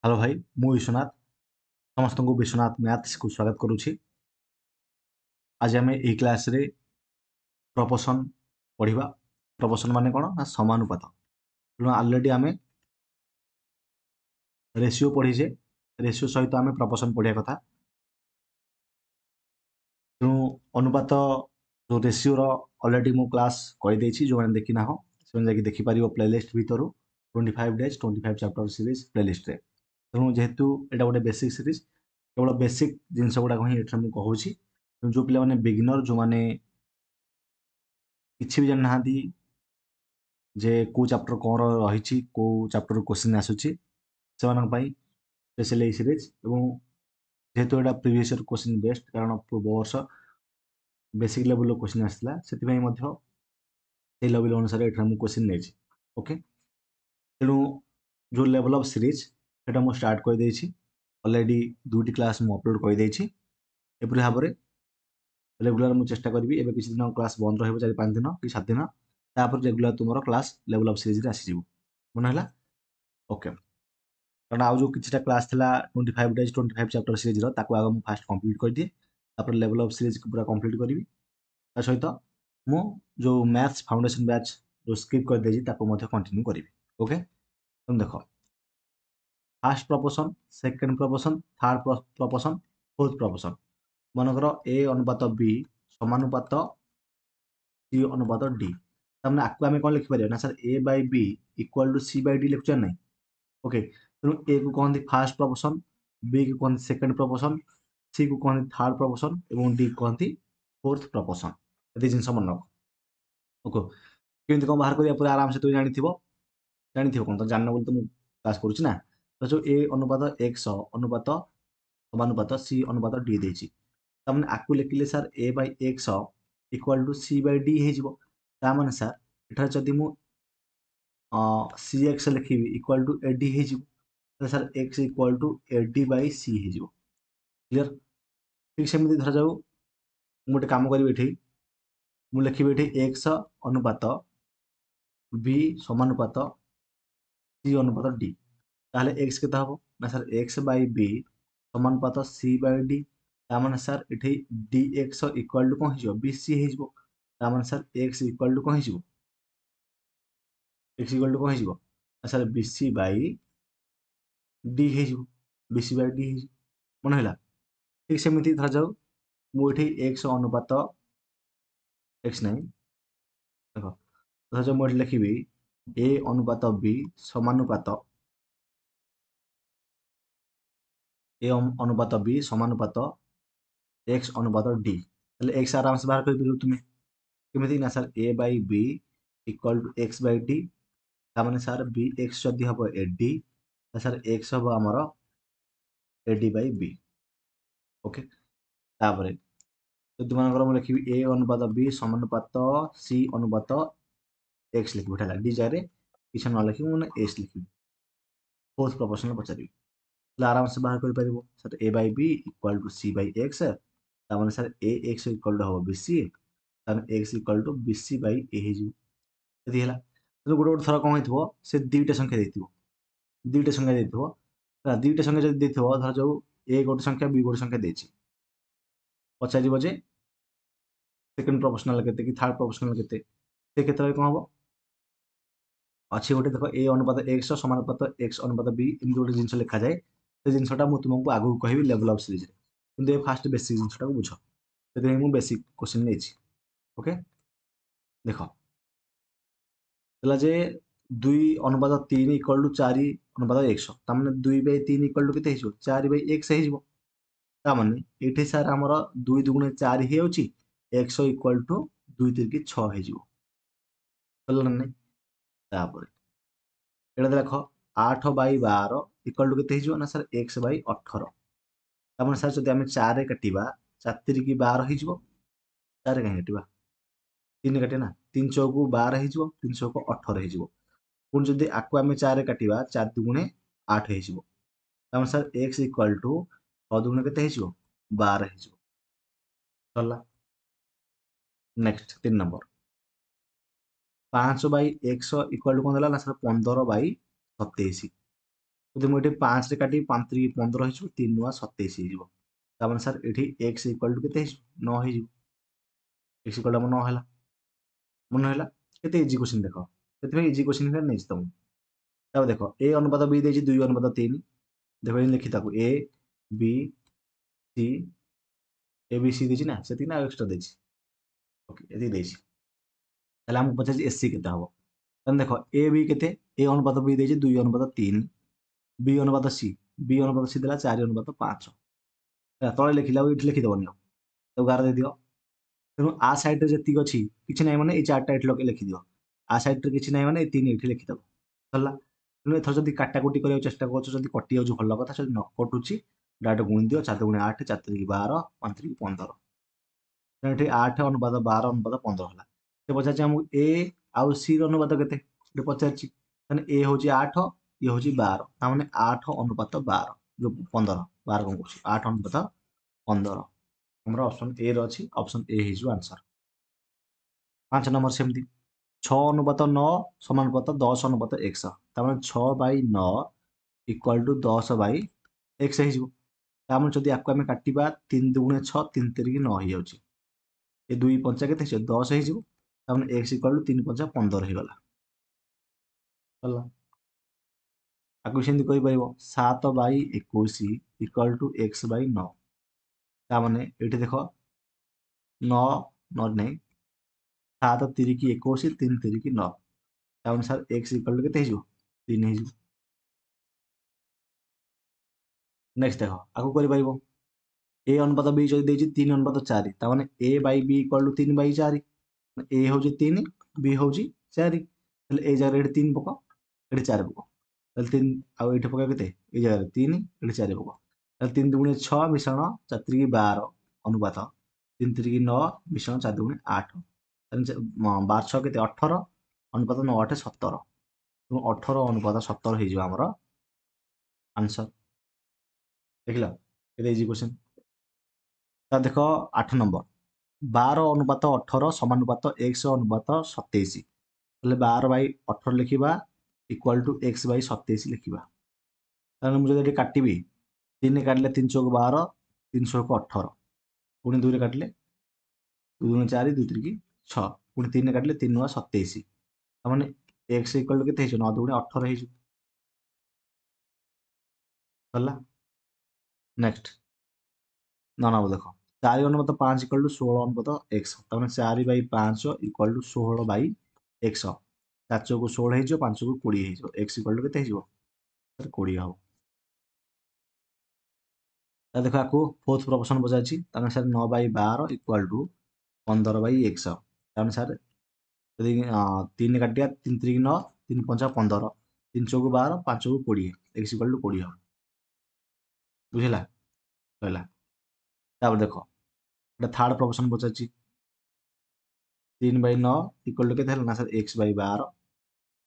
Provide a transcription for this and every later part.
Hello भाई मु विश्वनाथ समस्त को विश्वनाथ मैथ्स को स्वागत करुछि। आज आम यही क्लास रे प्रपोर्शन पढ़िबा। प्रपोर्शन माने कौन ना समानुपात। तेणु ऑलरेडी आम रेशियो पढ़ीचे, रेशियो सहित आम प्रपोर्शन पढ़िया कथा। तेणु अनुपात जो रेशियो ऑलरेडी मु क्लास कही जो मैंने देखी ना हो से जाकि देखिपर प्लेलिस्ट भितर 25 डेज 25 चैप्टर सीरीज प्लेलिस्ट रे। तेणु जेहेतु एटा गोटे बेसिक सीरीज केवल बेसिक जिनस गुड़ाक ही मुझे कहूँ। जो पिला बिगिनर जो मैंने किसी भी जानी ना जे को चैप्टर कौन रही को चैप्टर क्वेश्चन आसूची से स्पेशल ये सीरीज। एवं जेहेतु यहाँ प्रीवियस ईयर क्वेश्चन बेस्ट कारण पूर्व वर्ष बेसिक लेवल क्वेश्चन आसाला से लेवल अनुसार ये क्वेश्चन नहीं। ओके, तेणु जो लेवल ऑफ सीरीज से मुझे स्टार्ट कर देछि। ऑलरेडी दुटी क्लास मु अपलोड कर देछि। एपरी भाव में रेगुलर मुझे चेष्टा करी एवं किसी दिन क्लास बंद रहा 4-5 दिन कि 7 दिन तापर रेगुलर तुम क्लास लेवल ऑफ सीरीज आसीज मन है। ओके, कारण आज जो किसी क्लास था 25 डेज 25 चैप्टर सीरीज आग मुझे फास्ट कंप्लीट कर दिए तापर लेवल ऑफ सीरीज पूरा कंप्लीट करी सहित मु जो मैथ्स फाउंडेशन बैच जो स्किप कर देछि कंटिन्यू करी। ओके, तुम देख first proportion, second proportion, third proportion, fourth proportion. मनकर ए अनुपात बी समानुपात सी अनुपात डी। तमें आपको आम कौन लिखिपर ना सर A by B equal to C by D लिखुचा ना। ओके, तेणु ए को कहते फास्ट प्रपोर्शन, बी को कहते सेकेंड प्रपोर्शन, सी को कहते थर्ड प्रपोर्शन और डी को कहते फोर्थ प्रपोर्शन। ये जिन मन रख। ओके, केमती कौन बाहर करिया पूरा आराम से तुम जानी कौन तो जान बोली तो मुझे क्लास करुच्ची ना। तो जो ए अनुपात एक्स अनुपात समानुपात सी अनुपात डी देछि तमने आपको लिखिले सर A by X equal to C by D हो माने सर एठार जदि मु सी एक्स लिखी इक्वाल टू ए डी हो सर X equal to A D by C हो। क्लियर? ठीक सेमती धर जाऊ गोटे काम करी ये मु लिखी ये एक्स अनुपात बी समानुपात सी अनुपात डी। ताहले एक्स केते हबो ना सर एक्स बाय बी समानुपात सी बाय डी। तामाने सर इठी डी एक्स इक्वाल टू कौन हो बी सी हो। तामाने सर एक्स इक्वाल टू कौन हो एक्स इक्वाल टू कौन हो सर बी सी बाय डी हो। बी सी बाय डी मन है। ठीक सेमती धर जाऊ मुझे एक्स अनुपात एक्स नहीं देख धर जाऊ मुझे लिखी ए अनुपात बी समानुपात ए अनुपात बी समानुपात एक्स अनुपात डी। एक्स आराम से बाहर कर तुम्हें केमी ना सर A by B equal to X by D. तामाने सर बी एक्स जदि हम ए डी सर एक्स हम आमर A D by B. Okay, तापर जदि मन लिखी ए अनुपात बी समानुपात सी अनुपात एक्स लिखी डी जाए किसी न लिखी मैंने एस लिखी फोर्थ प्रपोर्शन पचारि आराम से बाहर कर सर A by B equal to C by X तामाने सर ए एक्स इक्वाल टू हम B C X equal to B C by A है। तो गोटे गोटे थर कौन हो से दुईटा संख्या दुईटा संख्या दुईटा संख्या जब धर जाऊ ए गोटे संख्या बी गोटे संख्या देछि पचार जे सेकेंड प्रोपोर्शनल केते कि थर्ड प्रोपोर्शनल केते से क्षेत्र में कौन हम अच्छी गोटे देख ए अनुपात एक्स समानुपात एक्स अनुपात बी एमती गोटे जिन लिखा जाए से जिनटा मुझे तुमको आगू कहि लेवल ऑफ सीरीज कि फास्ट बेसिक जिनटा बुझ से बेसिक क्वेश्चन नहीं। ओके, देख जे 2 अनुपात 3 इक्वल टू 4 अनुपात एक्स ताମାନେ 2 बाय 3 इक्वल टू केते हिजो 4 बाय एक्स हिजो। ताମାନେ एठी सार हमर 2 दुगुणे 4 ही होची एक्स इक्वल टू 2 3 की 6 हिजो बोलला नै। तापर एटा देख 8 बाय 12 इक्वल टू केते हिजो ना सर एक्स बाय 18। ताମାନେ सर जदि हम 4 रे काटिबा 4 3 की 12 हिजो 4 काहे काटिबा 3 काटे ना 3 चौकु 12 हिजो 3 चौकु 18 हिजो। पुणी जदि आपको आम 4 काटिबा 4 दुगुणे 8 हो सर एक्स इक्वाल टू 6 दुगुणे केते हो 12 हो सरला। Next 3 number 5 by X equal to कौन देला ना सर 15 बाय 27। ଯଦି ମୁଁ ଏଠି 5 ରେ କାଟିବି 5 3 15 ହେଇଯିବ 3 9 27 ହେଇଯିବ। ତାମାନେ ସାର୍ ଏଠି x ଇକ୍ୱାଲ୍ ଟୁ କେତେ ହେଇଯିବ 9 ହେଇଯିବ। x ଇକ୍ୱାଲ୍ ଟୁ 9 ହେଲା। ମନେ ହେଲା କେତେ ଇଜି କ୍ୱେଶ୍ଚିନ୍ ଦେଖ। ସେଥିପାଇଁ ଇଜି କ୍ୱେଶ୍ଚିନ୍ ରେ ନେଇଛି ତମକୁ। ତାପରେ ଦେଖ a ଅନୁପାତ b ଦେଇଛି 2 ଅନୁପାତ 3। ଦେଖ ଏମିତି ଲେଖି ତାକୁ a b c a b c ଦେଇଛି ନା ସେତିକି ନା ଆଉ ଏକ୍ସଟ୍ରା ଦେଇଛି। ଓକେ ଏତିକି ଦେଇଛି। ତାହେଲେ ଆମକୁ ପଚାରିଛି ଏସି କେତେ ହବ। ତାହେଲେ ଦେଖ a b କେତେ a ଅନୁପାତ b ଦେଇଛି 2 ଅନୁପାତ 3 b ଅନୁପାତ b ଅନୁପାତ c ଦେଲା 4 ଅନୁପାତ 5। ତଳେ ଲେଖିଲେ ଆଉ ଏଠି ଲେଖିଦେବନି ଆଉ ତାକୁ ଗାର ଦେଇଦିଅ। ତେଣୁ ଆ ସାଇଡ୍ରେ ଯେତିକି ଅଛି କିଛି ନାହିଁ ମାନେ ଏଇ 4ଟା ଏଠି ଲେଖିଦିଅ। ଆ ସାଇଡ୍ରେ କିଛି ନାହିଁ ମାନେ ଏଇ 3 ଏଠି ଲେଖିଦେବ। ହେଲା ତେଣୁ ଏଥର ଯଦି କାଟାକୁଟି କରିବାକୁ ଚେଷ୍ଟା କରୁଛ ଯଦି କଟି ଯାଉଛି ଭଲ କଥା, ଯଦି ନ କଟୁଛି ଡାଇରେକ୍ଟ ଗୁଣି ଦିଅ 4 ଗୁଣି 8 4 3 12 5 3 15। ତେଣୁ ଏଠି 8 ଅନୁପାତ 12 ଅନୁପାତ 15 ହେଲା। ସେ ପଚାରିଛି ଆମକୁ ଏ ଆଉ ସି ର ଅନୁପାତ କେତେ ଏଠି ପଚାରିଛି। ତାହେଲେ ଏ ହଉଛି 8 ଇଏ ହଉଛି 12 ତାମାନେ 8 ଅନୁପାତ 12 ଯୋଉ 15 12 କଣ କହୁଛି 8 ଅନୁପାତ 15 ଆମର ଅପସନ୍ ଏ ରେ ଅଛି। ଅପସନ୍ ଏ ହେଇଯିବ ଆନ୍ସର। 5 ନମ୍ବର ସେମିତି 6 ଅନୁପାତ 9 ସମାନୁପାତ 10 ଅନୁପାତ x ତାମାନେ 6/9 ଇକ୍ୱାଲ୍ ଟୁ 10/x ହେଇଯିବ। ତାମାନେ ଯଦି ଆକୁ ଆମେ କାଟିବା 3 2 6 3 3 9 ହେଇଯାଉଛି। ଏ 2 5 କେତେ ହେଇଯିବ 10 ହେଇଯିବ। ତାମାନେ x ଇକ୍ୱାଲ୍ ଟୁ 3 5 15 ହେଇଗଲା। ହେଲା ଆକୁ ସେମିତି କହିପାରିବ 7/21 ଇକ୍ୱାଲ୍ ଟୁ x/9। ତାମାନେ ଏଇଠି ଦେଖ 9 9 ନାହିଁ 7 3 21 3 3 9 ତାମାନେ ସାର୍ x ଇକ୍ୱାଲ୍ ଟୁ କେତେ ହେଇଯିବ 3 ହେଇଯିବ। ନେକ୍ସଟ ଦେଖ ଆକୁ କରିପାରିବ a ଅନୁପାତ b ଯଦି ଦେଇଛି 3 ଅନୁପାତ 4 ତାମାନେ a/b ଇକ୍ୱାଲ୍ ଟୁ 3/4। a ହଉଛି 3 b ହଉଛି 4 ତାହେଲେ ଏ ଜାଗାରେ ଏଠି 3 ପକ ଏଠି 4 ପକ ତାହେଲେ 3 ଆଉ ଏଠି ପକା କେତେ ଏଇ ଜାଗାରେ 3 ଏଠି 4 ପକ ତାହେଲେ 3 2 6 ମିଶ୍ରଣ 4 3 12 ଅନୁପାତ 3 3 9 ମିଶ୍ରଣ 4 2 8 ତାହେଲେ 12 6 କେତେ 18 ଅନୁପାତ 9 8 17 ଏବଂ 18 ଅନୁପାତ 17 ହେଇଯିବ ଆମର ଆନ୍ସର। ଦେଖିଲ କେତେ ଇଜି କ୍ୱେଶ୍ଚନ୍। ତା ଦେଖ 8 ନମ୍ବର 12 ଅନୁପାତ 18 ସମାନୁପାତ x ଅନୁପାତ 27। ତାହେଲେ 12/18 ଲେଖିବା ଇକ୍ୱାଲ୍ ଟୁ x/27 ଲେଖିବା। ତାହେଲେ ମୁଁ ଯଦି ଏଠି କାଟିବି 3 କାଟିଲେ 3 ଚଉକ 12 3 ଚଉକ 18 ପୁଣି 2 ରେ କାଟିଲେ 2 2 4 2 3 6 ପୁଣି 3 ରେ କାଟିଲେ 3 9 27 ତାମାନେ x ଇକ୍ୱାଲ୍ ଟୁ କେତେ ହେଇଯିବ 9 2 18 ହେଇଯିବ। ହେଲା ନେକ୍ସଟ 9 ନମ୍ବର ଦେଖ 4 ଅନୁପାତ 5 ଇକ୍ୱାଲ୍ ଟୁ 16 ଅନୁପାତ x ତାମାନେ 4/5 ଇକ୍ୱାଲ୍ ଟୁ 16/x 4 ଚଉକୁ 16 ହେଇଯିବ 5 ଚଉକୁ 20 ହେଇଯିବ x ଇକ୍ୱାଲ୍ ଟୁ କେତେ ହେଇଯିବ 20 ହବ। ତା ଦେଖ ଆକୁ ଫୋର୍ଥ ପ୍ରପୋର୍ସନ ପଚାରିଛି ତାମାନେ ସାର୍ 9/12 ଇକ୍ୱାଲ୍ ଟୁ 15/x ତାମାନେ ସାର୍ ଯଦି 3 କାଟିବା 3 3 9 3 5 15 3 ଚଉକୁ 12 5 ଚଉକୁ 20 x ଇକ୍ୱାଲ୍ ଟୁ 20 ହବ। ବୁଝିଲା ରହିଲା। ତାପରେ ଦେଖ ଏଟା ଥାର୍ଡ ପ୍ରପୋର୍ସନ ପଚାରିଛି 3/9 ଇକ୍ୱାଲ୍ ଟୁ କେତେ ହେଲା ନା ସାର୍ x/12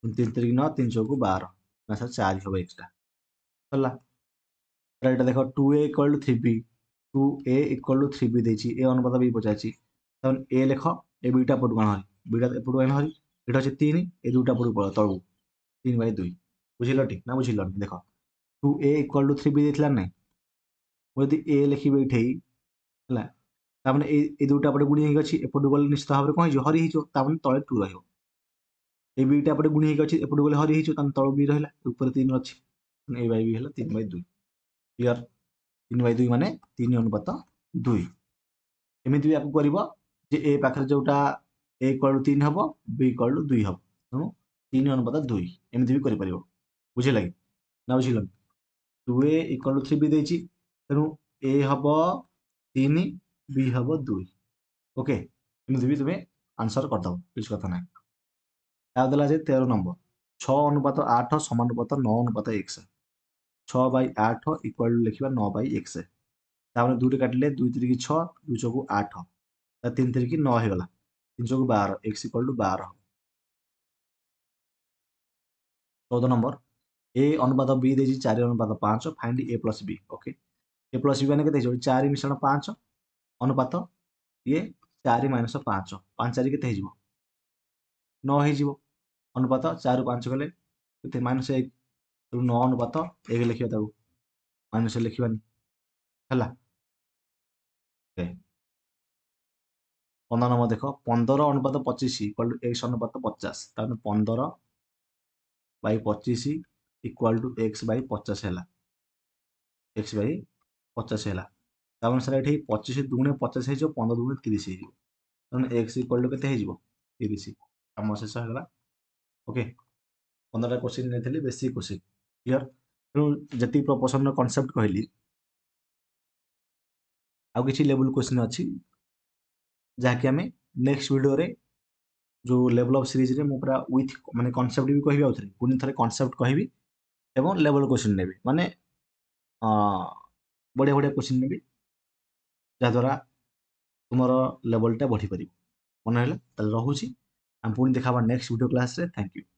3 3 9 3 ଚଉକୁ 12 ନା ସାର୍ 4 ହବ x ଟା। ହେଲା ଏଇଟା ଦେଖ 2a equal to 3b 2a equal to 3b ଦେଇଛି a ଅନୁପାତ b ପଚାରିଛି ତାହେଲେ a ଲେଖ ଏ bଟା ପଟକୁ ଆଣ ହରି bଟା ଏପଟକୁ ଆଣ ହରି ଏଇଟା ଅଛି 3 ଏ ଦୁଇଟା ପଟକୁ ପଳ ତଳକୁ 3/2 ବୁଝିଲ ଟି ନା ବୁଝିଲନି ଦେଖ 2a ଇକ୍ୱାଲ୍ ଟୁ 3b ଦେଇଥିଲା ନାହିଁ ମୁଁ ଯଦି a ଲେଖିବି ଏଇଠି ହେଲା ତାମାନେ এই দুইটা পଟେ গুଣି ହେଇକି ଅଛି ଏପଟକୁ ଗଲେ ନିଶ୍ଚିତ ଭାବରେ କଣ ହେଇଯିବ ହରି ହେଇଯିବ ତାମାନେ ତଳେ 2 ରହିବ। এই ବିଟା ପଟେ ଗୁଣି ହେଇକି ଅଛି ଏପଟକୁ ଗଲେ ହରି ହେଇଯିବ ତାମାନେ ତଳ b ରହିଲା ଉପରେ 3 ଅଛି a/b ହେଲା 3/2 କ୍ଲିୟର। 3/2 ମାନେ 3 ଅନୁପାତ 2 ଏମିତି ବି ଆକୁ କରିବ ଯେ a ପାଖରେ ଯୋଉଟା a ଇକ୍ୱାଲ୍ ଟୁ 3 ହବ b ଇକ୍ୱାଲ୍ ଟୁ 2 ହବ ତେଣୁ 3 ଅନୁପାତ 2 ଏମିତି ବି କରିପାରିବ। ବୁଝିଲା କି ନା ବୁଝିଲନି 2a ଇକ୍ୱାଲ୍ ଟୁ 3b ଦେଇଛି ତେଣୁ a ହବ 3 b ହବ 2 ଓକେ ଏମିତି ବି ତୁମେ ଆନ୍ସର କରିଦବ କିଛି କଥା ନାହିଁ। ଆଉ ଦେଲା ଯେ 13 ନମ୍ବର 6 ଅନୁପାତ 8 ସମାନୁପାତ 9 ଅନୁପାତ x 6/8 ଇକ୍ୱାଲ୍ ଟୁ ଲେଖିବା 9/x ତାପରେ 2 ରେ କାଟିଲେ 2 3 6 2 ଚଉକୁ 8 3 3 9 ହେଇଗଲା 3 ଚଉକୁ 12 x equal to 12। 14 number a ଅନୁପାତ b ଦେଇଛି 4 ଅନୁପାତ 5 find a plus b okay a plus b ମାନେ କେତେ ହେଇଯିବ 4 ମିଶ୍ରଣ 5 ଅନୁପାତ ଇଏ 4 ମାଇନସ୍ 5 5 4 କେତେ ହେଇଯିବ 9 ହେଇଯିବ ଅନୁପାତ 4 ରୁ 5 ଗଲେ କେତେ -1 ତେଣୁ 9 ଅନୁପାତ 1 ଲେଖିବା ତାକୁ, ମାଇନସ୍ ଲେଖିବାନି ହେଲା। 15 ନମ୍ବର ଦେଖ 15 ଅନୁପାତ 25 ଇକ୍ୱାଲ୍ ଟୁ x ଅନୁପାତ 50, ତାମାନେ 15 Bai 25 equal to x Bai 50 ହେଲା, x ବାଇ 50 ହେଲା। ତା ଅନୁସାରେ ଏଠି 25 ଦୁଗୁଣେ 50 ହେଇଯିବ, 15 ଦୁଗୁଣେ 30 ହେଇଯିବ, ତେଣୁ x ଇକ୍ୱାଲ୍ ଟୁ କେତେ ହେଇଯିବ 30। କାମ ଶେଷ ହେଇଗଲା। ଓକେ, 15ଟା କ୍ୱେଶ୍ଚିନ୍ ନେଇଥିଲି, ବେସିକ୍ କ୍ୱେଶ୍ଚିନ୍ କ୍ଲିୟର। ତେଣୁ ଯେତିକି ପ୍ରପୋର୍ସନର କନସେପ୍ଟ କହିଲି, ଆଉ କିଛି ଲେବୁଲ କ୍ୱେଶ୍ଚିନ୍ ଅଛି ଯାହାକି ଆମେ ନେକ୍ସଟ ଭିଡ଼ିଓରେ, ଯେଉଁ ଲେଭେଲ୍ ଅଫ୍ ସିରିଜରେ ମୁଁ ପୁରା ୱିଥ୍ ମାନେ କନସେପ୍ଟ ବି କହିବି, ଆଉଥରେ ପୁଣି ଥରେ କନସେପ୍ଟ କହିବି ଏବଂ ଲେଭେଲ୍ କ୍ୱେଶ୍ଚିନ୍ ନେବି, ମାନେ ବଢ଼ିଆ ବଢ଼ିଆ କ୍ୱେଶ୍ଚିନ୍ ନେବି, ଯାହାଦ୍ୱାରା ତୁମର ଲେଭେଲଟା ବଢ଼ିପାରିବ। ମନେ ହେଲା? ତାହେଲେ ରହୁଛି, ଆମେ ପୁଣି ଦେଖା ହେବା ନେକ୍ସଟ ଭିଡ଼ିଓ କ୍ଲାସ୍ରେ। Thank you.